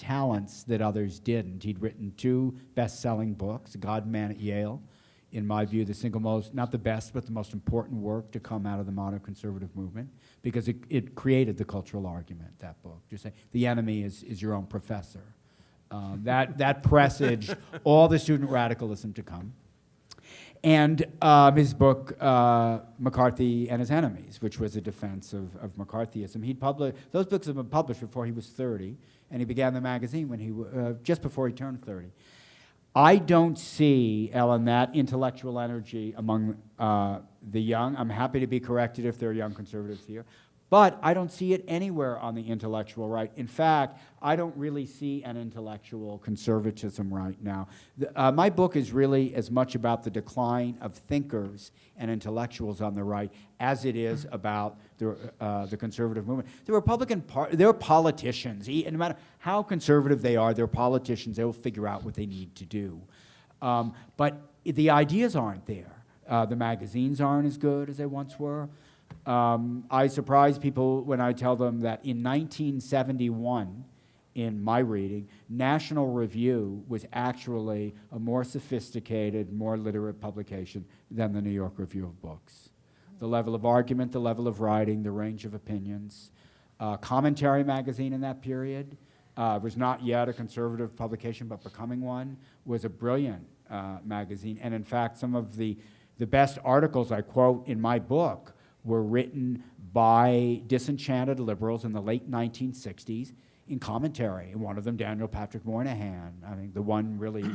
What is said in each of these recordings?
talents that others didn't. He'd written 2 best-selling books, God and Man at Yale, in my view, the single most, not the best, but the most important work to come out of the modern conservative movement, because it created the cultural argument, that book. Just say, the enemy is your own professor. That presaged all the student radicalism to come. And his book, McCarthy and His Enemies, which was a defense of McCarthyism. Those books had been published before he was 30, and he began the magazine when he just before he turned 30. I don't see, Ellen, that intellectual energy among the young. I'm happy to be corrected if there are young conservatives here. But I don't see it anywhere on the intellectual right. In fact, I don't really see an intellectual conservatism right now. My book is really as much about the decline of thinkers and intellectuals on the right as it is about the conservative movement. The Republican Party, they're politicians. No matter how conservative they are, they're politicians. They will figure out what they need to do. But the ideas aren't there. The magazines aren't as good as they once were. I surprise people when I tell them that in 1971, in my reading, National Review was actually a more sophisticated, more literate publication than the New York Review of Books. The level of argument, the level of writing, the range of opinions. Commentary magazine in that period was not yet a conservative publication, but becoming one, was a brilliant magazine. And in fact, some of the best articles I quote in my book were written by disenchanted liberals in the late 1960s in commentary. And one of them, Daniel Patrick Moynihan, I think the one really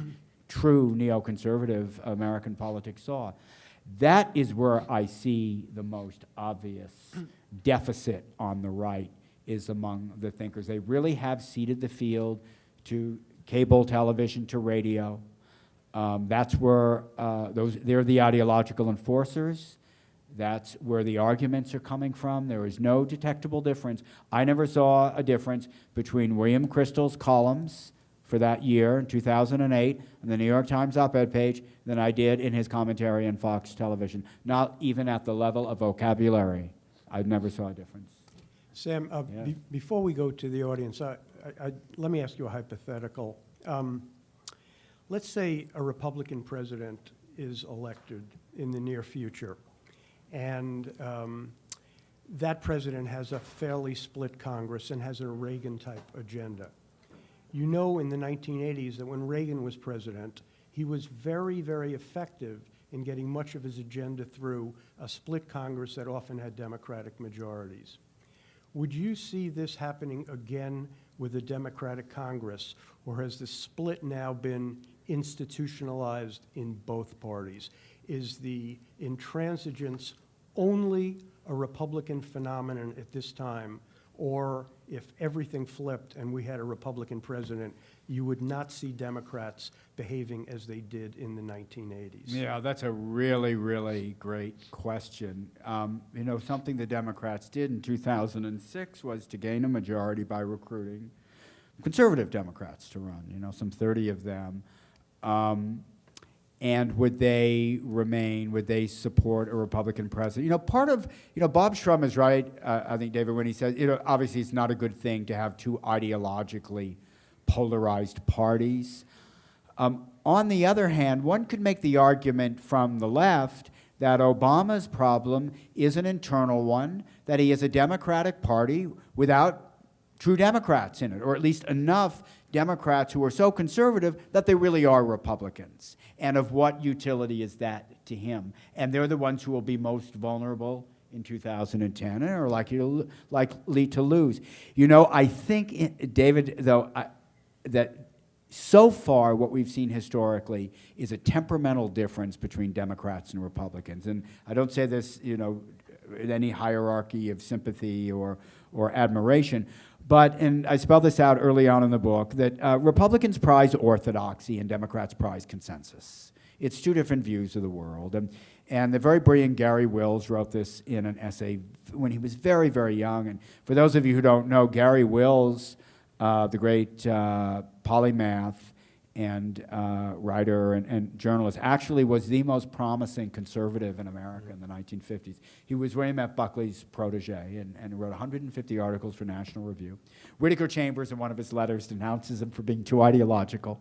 true neoconservative American politics saw. That is where I see the most obvious deficit on the right, is among the thinkers. They really have ceded the field to cable television, to radio. That's where they're the ideological enforcers. That's where the arguments are coming from. There is no detectable difference. I never saw a difference between William Kristol's columns for that year in 2008 on the New York Times op-ed page than I did in his commentary on Fox Television. Not even at the level of vocabulary. I never saw a difference. Sam, before we go to the audience, let me ask you a hypothetical. Let's say a Republican president is elected in the near future, and that president has a fairly split Congress and has a Reagan-type agenda. You know, in the 1980s that when Reagan was president, he was very, very effective in getting much of his agenda through a split Congress that often had Democratic majorities. Would you see this happening again with a Democratic Congress, or has the split now been institutionalized in both parties? Is the intransigence only a Republican phenomenon at this time, or if everything flipped and we had a Republican president, you would not see Democrats behaving as they did in the 1980s? Yeah, that's a really, really great question. You know, something the Democrats did in 2006 was to gain a majority by recruiting conservative Democrats to run, you know, some 30 of them. And would they remain, would they support a Republican president? You know, part of, you know, Bob Shrum is right, I think, David, when he says, you know, obviously it's not a good thing to have two ideologically polarized parties. On the other hand, one could make the argument from the left that Obama's problem is an internal one, that he is a Democratic Party without true Democrats in it, or at least enough Democrats who are so conservative that they really are Republicans. And of what utility is that to him? And they're the ones who will be most vulnerable in 2010 and are likely to lose. You know, I think, David, though, that so far what we've seen historically is a temperamental difference between Democrats and Republicans. And I don't say this, you know, in any hierarchy of sympathy or admiration. But, and I spell this out early on in the book, that Republicans prize orthodoxy and Democrats prize consensus. It's two different views of the world. And the very brilliant Garry Wills wrote this in an essay when he was very, very young. And for those of you who don't know, Garry Wills, the great polymath and writer and journalist, actually was the most promising conservative in America in the 1950s. He was William F. Buckley's protege and wrote 150 articles for National Review. Whittaker Chambers, in one of his letters, denounces him for being too ideological.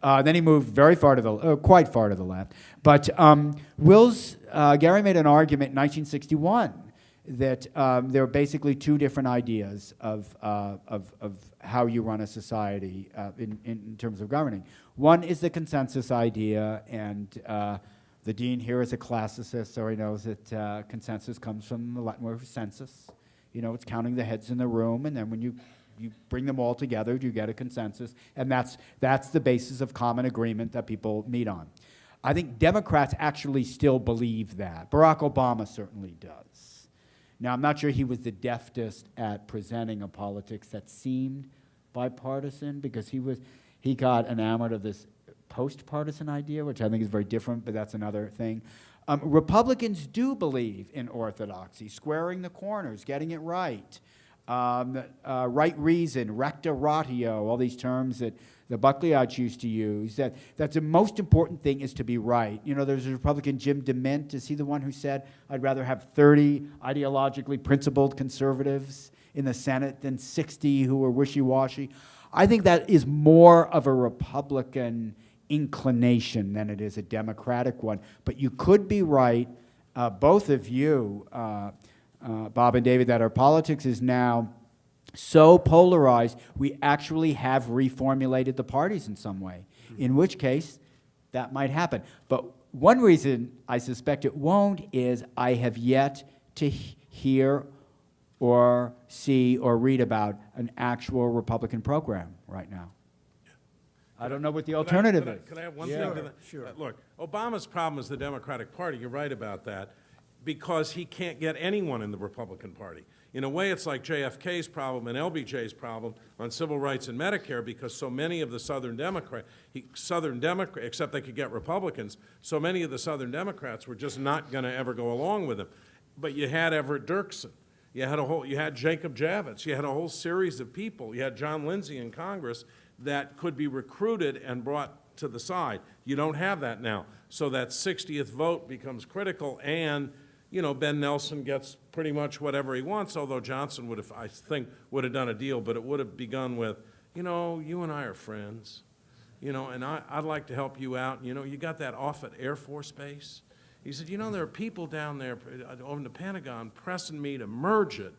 Then he moved very far to the, quite far to the left. But Garry made an argument in 1961 that there are basically two different ideas of how you run a society in terms of governing. One is the consensus idea, and the dean here is a classicist, so he knows that consensus comes from the Latin word for census. You know, it's counting the heads in the room, and then when you bring them all together, you get a consensus, and that's the basis of common agreement that people meet on. I think Democrats actually still believe that. Barack Obama certainly does. Now, I'm not sure he was the deftest at presenting a politics that seemed bipartisan, because he got enamored of this post-partisan idea, which I think is very different, but that's another thing. Republicans do believe in orthodoxy, squaring the corners, getting it right, right reason, recta ratio, all these terms that the Buckleyites used to use, that's the most important thing is to be right. You know, there's a Republican, Jim DeMint, is he the one who said, I'd rather have 30 ideologically principled conservatives in the Senate than 60 who are wishy-washy? I think that is more of a Republican inclination than it is a Democratic one. But you could be right, both of you, Bob and David, that our politics is now so polarized, we actually have reformulated the parties in some way, in which case that might happen. But one reason I suspect it won't is I have yet to hear or see or read about an actual Republican program right now. I don't know what the alternative is. Can I have one thing to that? Sure. Look, Obama's problem is the Democratic Party. You're right about that, because he can't get anyone in the Republican Party. In a way, it's like JFK's problem and LBJ's problem on civil rights and Medicare, because so many of the Southern Democrats, except they could get Republicans, so many of the Southern Democrats were just not going to ever go along with him. But you had Everett Dirksen, you had Jacob Javits, you had a whole series of people, you had John Lindsay in Congress that could be recruited and brought to the side. You don't have that now. So that 60th vote becomes critical, and you know, Ben Nelson gets pretty much whatever he wants, although Johnson would have, I think, would have done a deal, but it would have begun with, you know, you and I are friends, you know, and I'd like to help you out. You know, you got that off at Air Force Base? He said, you know, there are people down there over in the Pentagon pressing me to merge it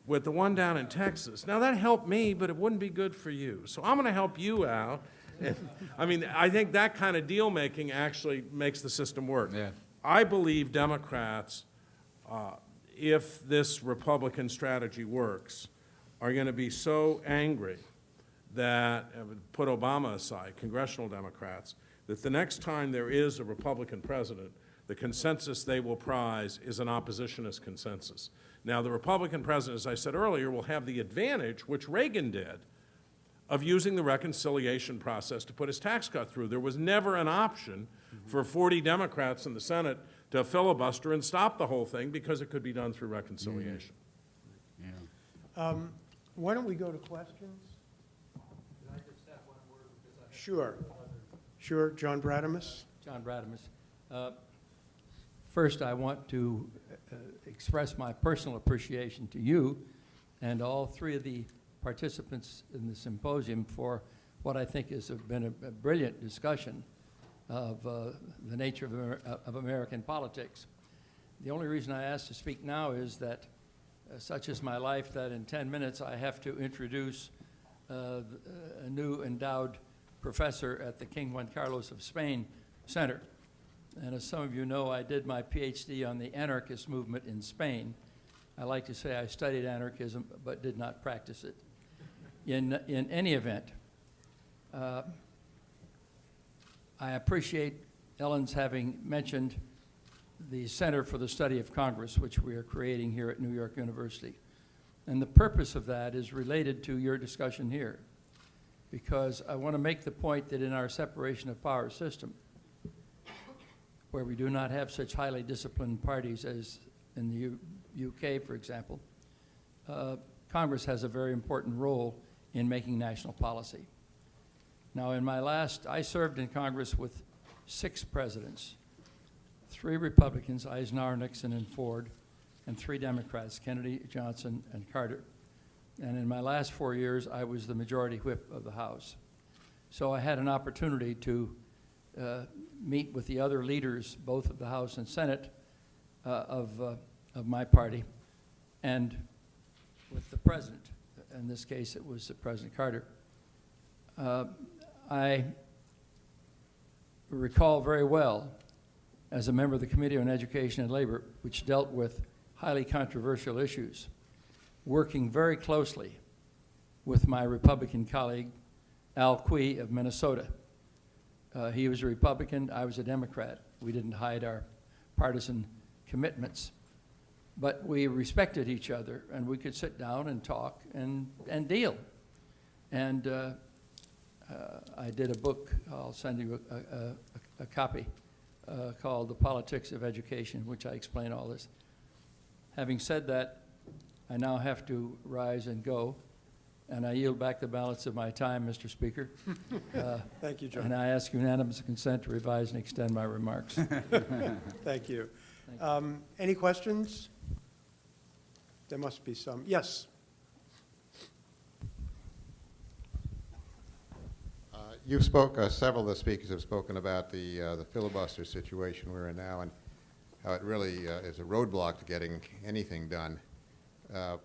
with the one down in Texas. Now, that helped me, but it wouldn't be good for you. So I'm going to help you out. And, I mean, I think that kind of deal-making actually makes the system work. Yeah. I believe Democrats, if this Republican strategy works, are going to be so angry that, put Obama aside, congressional Democrats, that the next time there is a Republican president, the consensus they will prize is an oppositionist consensus. Now, the Republican president, as I said earlier, will have the advantage, which Reagan did, of using the reconciliation process to put his tax cut through. There was never an option for 40 Democrats in the Senate to filibuster and stop the whole thing, because it could be done through reconciliation. Yeah. Why don't we go to questions? Can I just have one word? Sure. Sure, John Bradamus? John Bradamus. First, I want to express my personal appreciation to you and all three of the participants in the symposium for what I think has been a brilliant discussion of the nature of American politics. The only reason I asked to speak now is that such is my life that in 10 minutes I have to introduce a new endowed professor at the King Juan Carlos of Spain Center. And as some of you know, I did my PhD on the anarchist movement in Spain. I like to say I studied anarchism but did not practice it. In any event, I appreciate Ellen's having mentioned the Center for the Study of Congress, which we are creating here at New York University. And the purpose of that is related to your discussion here, because I want to make the point that in our separation of power system, where we do not have such highly disciplined parties as in the UK, for example, Congress has a very important role in making national policy. Now, I served in Congress with 6 presidents, 3 Republicans, Eisenhower, Nixon, and Ford, and 3 Democrats, Kennedy, Johnson, and Carter. And in my last 4 years, I was the majority whip of the House. So I had an opportunity to meet with the other leaders, both of the House and Senate, of my party, and with the president. In this case, it was President Carter. I recall very well, as a member of the Committee on Education and Labor, which dealt with highly controversial issues, working very closely with my Republican colleague, Al Quie of Minnesota. He was a Republican, I was a Democrat. We didn't hide our partisan commitments, but we respected each other, and we could sit down and talk and deal. And I did a book, I'll send you a copy, called The Politics of Education, which I explain all this. Having said that, I now have to rise and go, and I yield back the balance of my time, Mr. Speaker. Thank you, John. And I ask unanimous consent to revise and extend my remarks. Thank you. Any questions? There must be some. Yes. You've several of the speakers have spoken about the filibuster situation we're in now and how it really is a roadblock to getting anything done. I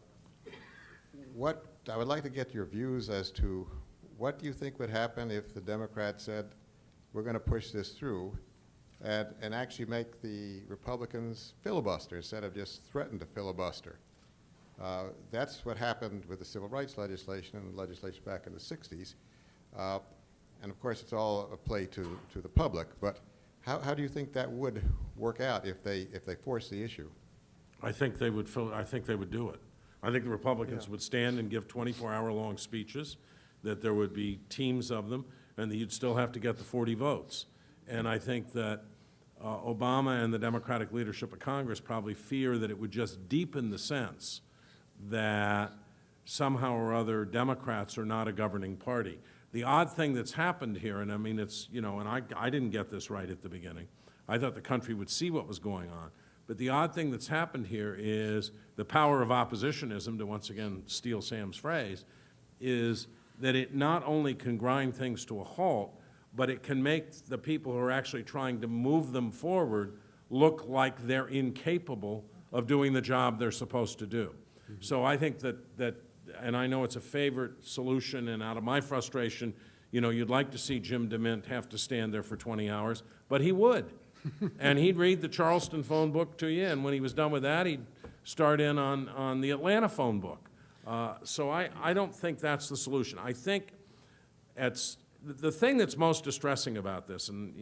would like to get your views as to what do you think would happen if the Democrats said, we're going to push this through and actually make the Republicans filibuster instead of just threaten to filibuster. That's what happened with the civil rights legislation and legislation back in the 60s. And of course, it's all a play to the public, but how do you think that would work out if they force the issue? I think they would do it. I think the Republicans would stand and give 24-hour-long speeches, that there would be teams of them, and that you'd still have to get the 40 votes. And I think that Obama and the Democratic leadership of Congress probably fear that it would just deepen the sense that somehow or other Democrats are not a governing party. The odd thing that's happened here, and I mean, it's, and I didn't get this right at the beginning. I thought the country would see what was going on. But the odd thing that's happened here is the power of oppositionism, to once again steal Sam's phrase, is that it not only can grind things to a halt, but it can make the people who are actually trying to move them forward look like they're incapable of doing the job they're supposed to do. Mm-hmm. So I think that, and I know it's a favorite solution, and out of my frustration, you'd like to see Jim DeMint have to stand there for 20 hours, but he would. And he'd read the Charleston phone book to you, and when he was done with that, he'd start in on the Atlanta phone book. So I don't think that's the solution. I think the thing that's most distressing about this, and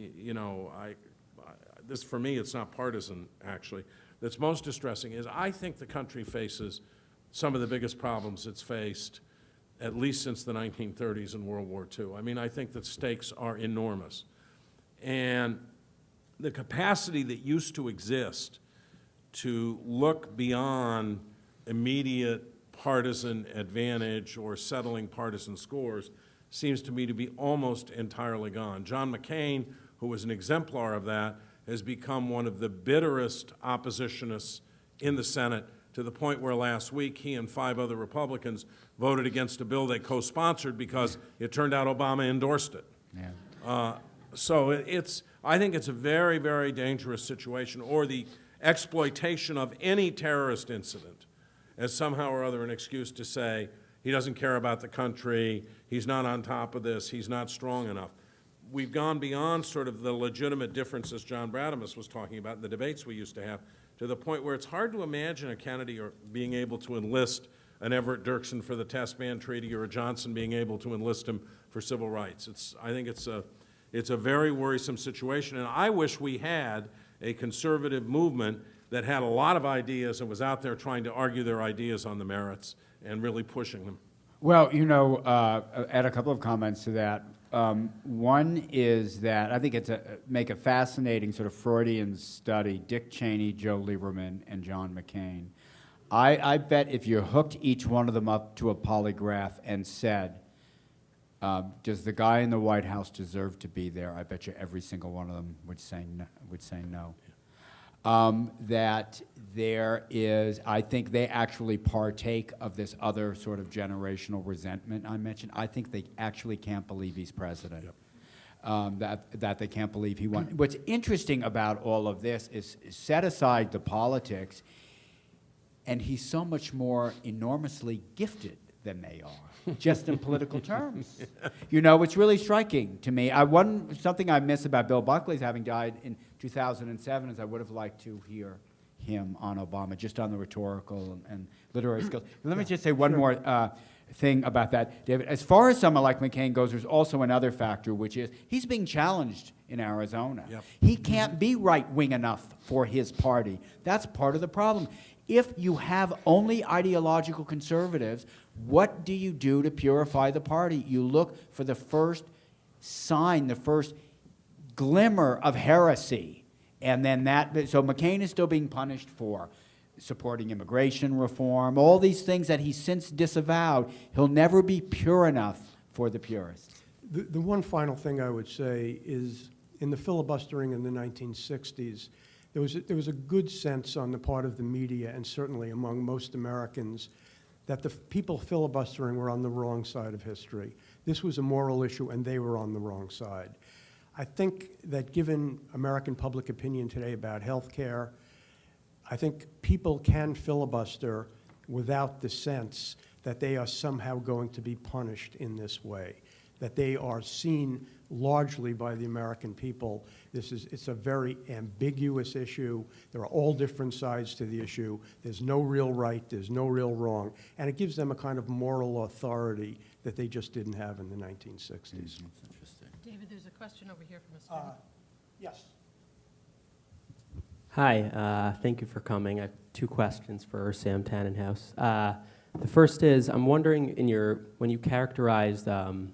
this for me, it's not partisan actually, that's most distressing is I think the country faces some of the biggest problems it's faced at least since the 1930s and World War II. I mean, I think that stakes are enormous. And the capacity that used to exist to look beyond immediate partisan advantage or settling partisan scores seems to me to be almost entirely gone. John McCain, who was an exemplar of that, has become one of the bitterest oppositionists in the Senate, to the point where last week he and 5 other Republicans voted against a bill they co-sponsored because it turned out Obama endorsed it. Yeah. So I think it's a very, very dangerous situation, or the exploitation of any terrorist incident as somehow or other an excuse to say he doesn't care about the country, he's not on top of this, he's not strong enough. We've gone beyond sort of the legitimate differences John Bradamus was talking about in the debates we used to have, to the point where it's hard to imagine a Kennedy being able to enlist an Everett Dirksen for the Test Ban Treaty or a Johnson being able to enlist him for civil rights. I think it's a very worrisome situation, and I wish we had a conservative movement that had a lot of ideas and was out there trying to argue their ideas on the merits and really pushing them. Well, add a couple of comments to that. One is that I think make a fascinating sort of Freudian study, Dick Cheney, Joe Lieberman, and John McCain. I bet if you hooked each one of them up to a polygraph and said, Does the guy in the White House deserve to be there? I bet you every single one of them would say no. That there is, I think they actually partake of this other sort of generational resentment I mentioned. I think they actually can't believe he's president. That they can't believe he won. What's interesting about all of this is set aside the politics, and he's so much more enormously gifted than they are, just in political terms. You know, it's really striking to me. Something I miss about Bill Buckley's having died in 2007 is I would have liked to hear him on Obama, just on the rhetorical and literary skills. Let me just say one more thing about that, David. As far as someone like McCain goes, there's also another factor, which is he's being challenged in Arizona. Yep. He can't be right-wing enough for his party. That's part of the problem. If you have only ideological conservatives, what do you do to purify the party? You look for the first sign, the first glimmer of heresy. And then so McCain is still being punished for supporting immigration reform, all these things that he's since disavowed. He'll never be pure enough for the purists. The one final thing I would say is in the filibustering in the 1960s, there was a good sense on the part of the media, and certainly among most Americans, that the people filibustering were on the wrong side of history. This was a moral issue, and they were on the wrong side. I think that given American public opinion today about health care, I think people can filibuster without the sense that they are somehow going to be punished in this way, that they are seen largely by the American people. It's a very ambiguous issue. There are all different sides to the issue. There's no real right, there's no real wrong, and it gives them a kind of moral authority that they just didn't have in the 1960s. Interesting. David, there's a question over here from a student. Yes. Hi, thank you for coming. I have two questions for Sam Tannenhaus. The first is, I'm wondering when you characterized, the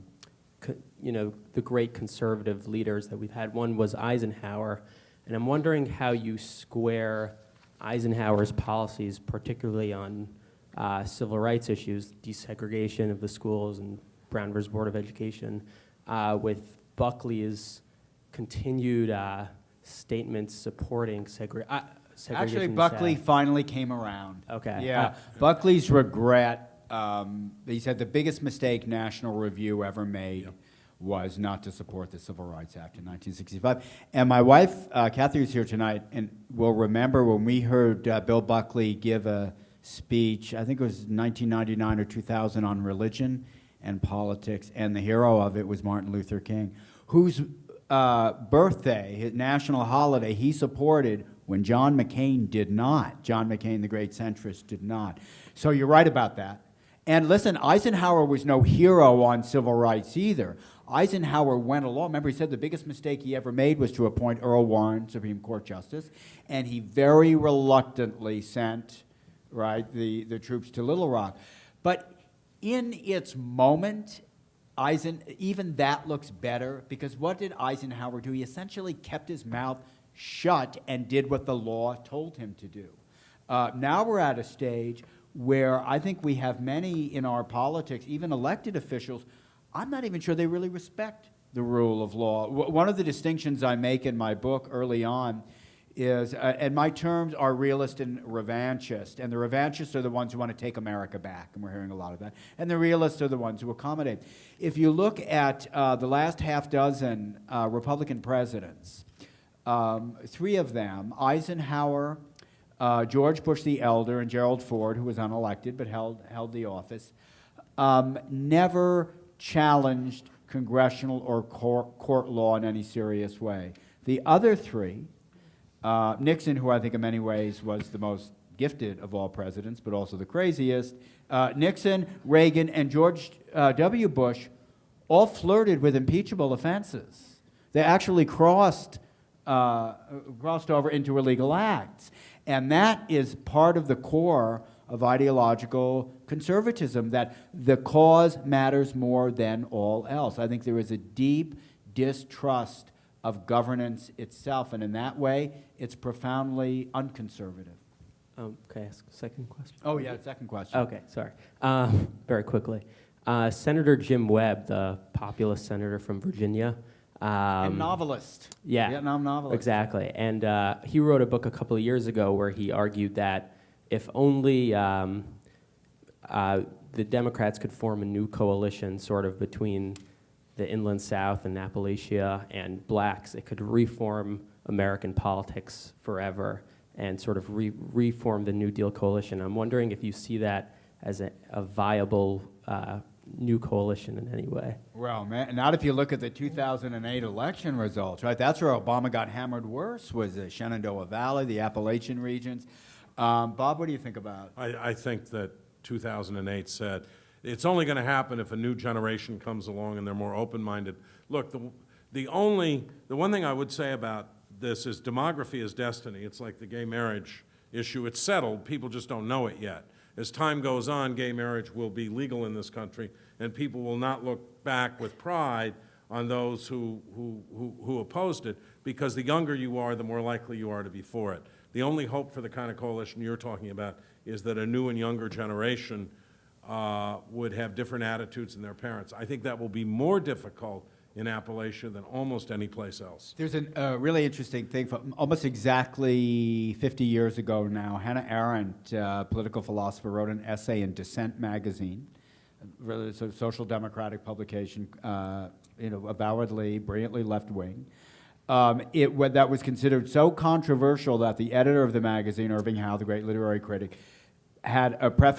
great conservative leaders that we've had, one was Eisenhower, and I'm wondering how you square Eisenhower's policies, particularly on civil rights issues, desegregation of the schools and Brown versus Board of Education, with Buckley's continued statements supporting segregation. Actually, Buckley finally came around. Okay. Yeah. Buckley's regret, he said the biggest mistake National Review ever made was not to support the Civil Rights Act in 1965. And my wife, Kathy, is here tonight and will remember when we heard Bill Buckley give a speech, I think it was 1999 or 2000, on religion and politics, and the hero of it was Martin Luther King, whose birthday, his national holiday, he supported when John McCain did not. John McCain, the great centrist, did not. So you're right about that. And listen, Eisenhower was no hero on civil rights either. Eisenhower went along. Remember, he said the biggest mistake he ever made was to appoint Earl Warren Supreme Court Justice, and he very reluctantly sent, the troops to Little Rock. But in its moment, even that looks better, because what did Eisenhower do? He essentially kept his mouth shut and did what the law told him to do. Now we're at a stage where I think we have many in our politics, even elected officials, I'm not even sure they really respect the rule of law. One of the distinctions I make in my book early on is, and my terms are realist and revanchist, and the revanchists are the ones who want to take America back, and we're hearing a lot of that, and the realists are the ones who accommodate. If you look at the last half dozen Republican presidents, three of them, Eisenhower, George Bush the Elder, and Gerald Ford, who was unelected but held the office, never challenged congressional or court law in any serious way. The other three, Nixon, who I think in many ways was the most gifted of all presidents, but also the craziest, Nixon, Reagan, and George W. Bush all flirted with impeachable offenses. They actually crossed over into illegal acts. And that is part of the core of ideological conservatism, that the cause matters more than all else. I think there is a deep distrust of governance itself, and in that way, it's profoundly unconservative. Can I ask a second question? Oh, yeah, second question. Okay, sorry. Very quickly. Senator Jim Webb, the populist senator from Virginia. And novelist. Yeah. Vietnam novelist. Exactly. And he wrote a book a couple of years ago where he argued that if only the Democrats could form a new coalition sort of between the Inland South and Appalachia and blacks, it could reform American politics forever and sort of reform the New Deal coalition. I'm wondering if you see that as a viable new coalition in any way. Well, man, not if you look at the 2008 election results, right? That's where Obama got hammered worse, was the Shenandoah Valley, the Appalachian regions. Bob, what do you think about? I think that 2008 said, it's only going to happen if a new generation comes along and they're more open-minded. Look, the one thing I would say about this is demography is destiny. It's like the gay marriage issue. It's settled. People just don't know it yet. As time goes on, gay marriage will be legal in this country, and people will not look back with pride on those who opposed it, because the younger you are, the more likely you are to be for it. The only hope for the kind of coalition you're talking about is that a new and younger generation would have different attitudes than their parents. I think that will be more difficult in Appalachia than almost any place else. There's a really interesting thing. From almost exactly 50 years ago now, Hannah Arendt, political philosopher, wrote an essay in Dissent magazine, really it's a social democratic publication, avowedly, brilliantly left-wing. That was considered so controversial that the editor of the magazine, Irving Howe, the great literary critic, had a preface